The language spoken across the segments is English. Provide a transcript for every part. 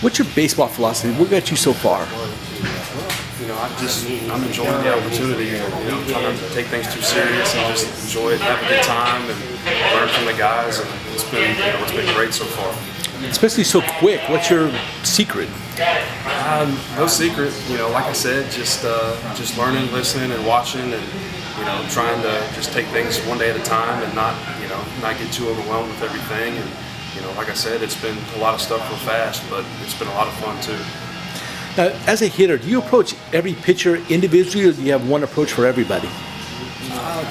What's your baseball philosophy? What got you so far? I'm enjoying the opportunity. Trying to take things too serious and just enjoy it, have a good time, and learn from the guys. And it's been great so far. Especially so quick. What's your secret? No secret. Like I said, just learning, listening, and watching, and trying to just take things one day at a time, and not get too overwhelmed with everything. And like I said, it's been a lot of stuff real fast, but it's been a lot of fun too. Now, as a hitter, do you approach every pitcher individually, or do you have one approach for everybody?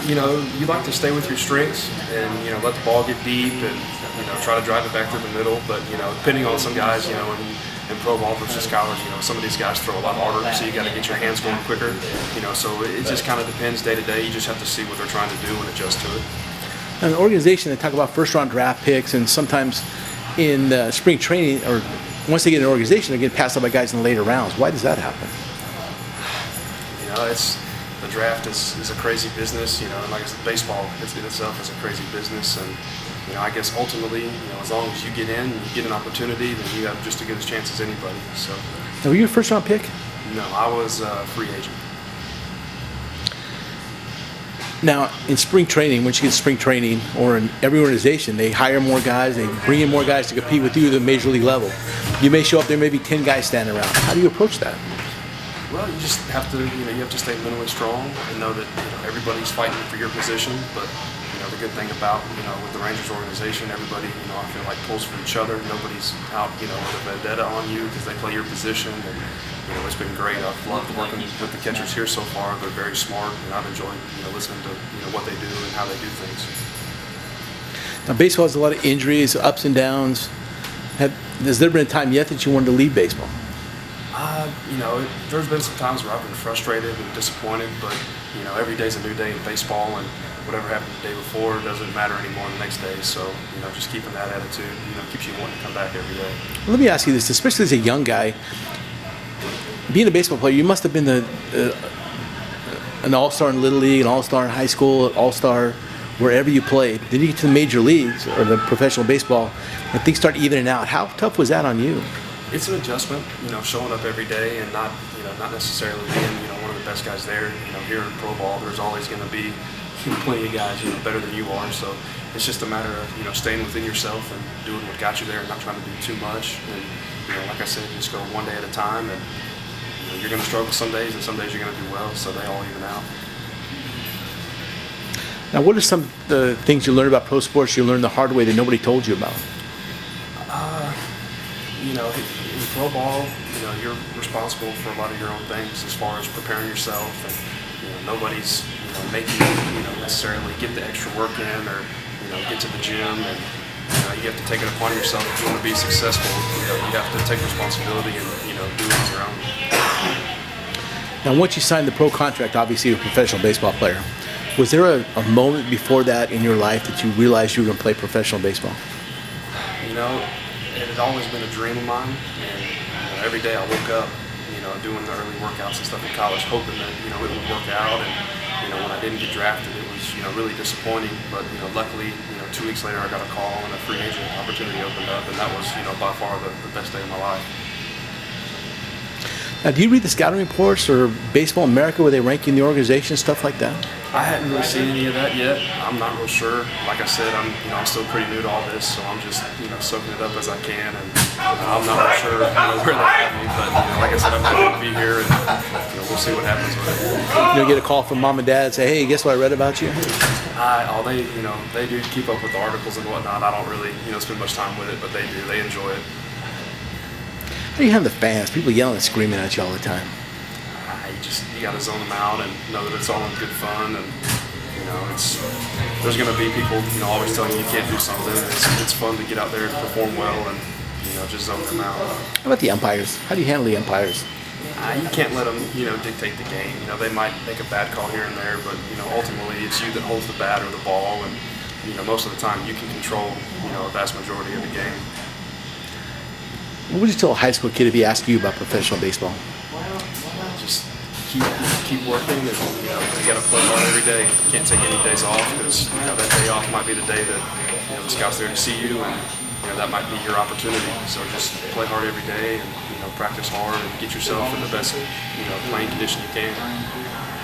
You like to stay with your strengths and, let the ball get deep and, try to drive it back through the middle. But, depending on some guys, in pro ball versus college, some of these guys throw a lot harder, so you got to get your hands going quicker. So it just kind of depends day to day. You just have to see what they're trying to do and adjust to it. Now, an organization, they talk about first-round draft picks, and sometimes in spring training, or once they get an organization, they get passed up by guys in the later rounds. Why does that happen? The draft is a crazy business, and like I said, baseball in itself is a crazy business, and I guess ultimately, as long as you get in, you get an opportunity, then you have just as good a chance as anybody. So. Now, were you a first-round pick? No, I was a free agent. Now, in spring training, once you get spring training, or in every organization, they hire more guys, they bring in more guys to compete with you at the major league level. You may show up there, maybe 10 guys standing around. How do you approach that? Well, you just have to, you have to stay mentally strong and know that everybody's fighting for your position. But the good thing about with the Rangers organization, everybody I feel like pulls for each other. Nobody's out with a vendetta on you because they play your position. And it's been great. I've loved working with the catchers here so far. They're very smart, and I've enjoyed listening to what they do and how they do things. Now, baseball has a lot of injuries, ups and downs. Has there been a time yet that you wanted to leave baseball? There's been some times where I've been frustrated and disappointed, but every day's a new day in baseball, and whatever happened the day before doesn't matter anymore the next day. So just keeping that attitude, keeps you wanting to come back every day. Let me ask you this, especially as a young guy, being a baseball player, you must have been an all-star in Little League, an all-star in high school, an all-star wherever you played. Then you get to the major leagues or the professional baseball, and things start evening out. How tough was that on you? It's an adjustment, showing up every day and not necessarily being, one of the best guys there. Here in pro ball, there's always going to be plenty of guys, better than you are. So it's just a matter of, staying within yourself and doing what got you there and not trying to do too much. And, like I said, just go one day at a time. And you're going to struggle some days, and some days you're going to do well. So they all even out. Now, what are some of the things you learned about pro sports you learned the hard way that nobody told you about? In pro ball, you're responsible for a lot of your own things as far as preparing yourself, and nobody's making you necessarily get the extra work in or get to the gym, and you have to take it upon yourself if you want to be successful. You have to take responsibility and do it on your own. Now, once you signed the pro contract, obviously you're a professional baseball player. Was there a moment before that in your life that you realized you were going to play professional baseball? It had always been a dream of mine, and every day I woke up, doing the early workouts and stuff in college, hoping that it would work out. And when I didn't get drafted, it was really disappointing. But luckily, 2 weeks later, I got a call and a free agent opportunity opened up, and that was by far the best day of my life. Now, do you read the scouting reports or Baseball America where they rank you in the organization, stuff like that? I hadn't really seen any of that yet. I'm not real sure. Like I said, I'm still pretty new to all this, so I'm just soaking it up as I can, and I'm not real sure where they have me. But like I said, I'm happy to be here, and we'll see what happens with it. You get a call from mom and dad, say, "Hey, guess what I read about you?" They do keep up with the articles and whatnot. I don't really spend much time with it, but they do. They enjoy it. How do you have the fans? People yelling and screaming at you all the time. You got to zone them out and know that it's all in good fun, and there's going to be people always telling you can't do something. It's fun to get out there and perform well and just zone them out. How about the umpires? How do you handle the umpires? You can't let them dictate the game. They might make a bad call here and there, but ultimately it's you that holds the bat or the ball, and most of the time you can control a vast majority of the game. What would you tell a high school kid if he asked you about professional baseball? Just keep working, and you got to play hard every day. You can't take any days off because that day off might be the day that the scout's there to see you, and that might be your opportunity. So just play hard every day and practice hard and get yourself in the best playing condition you can.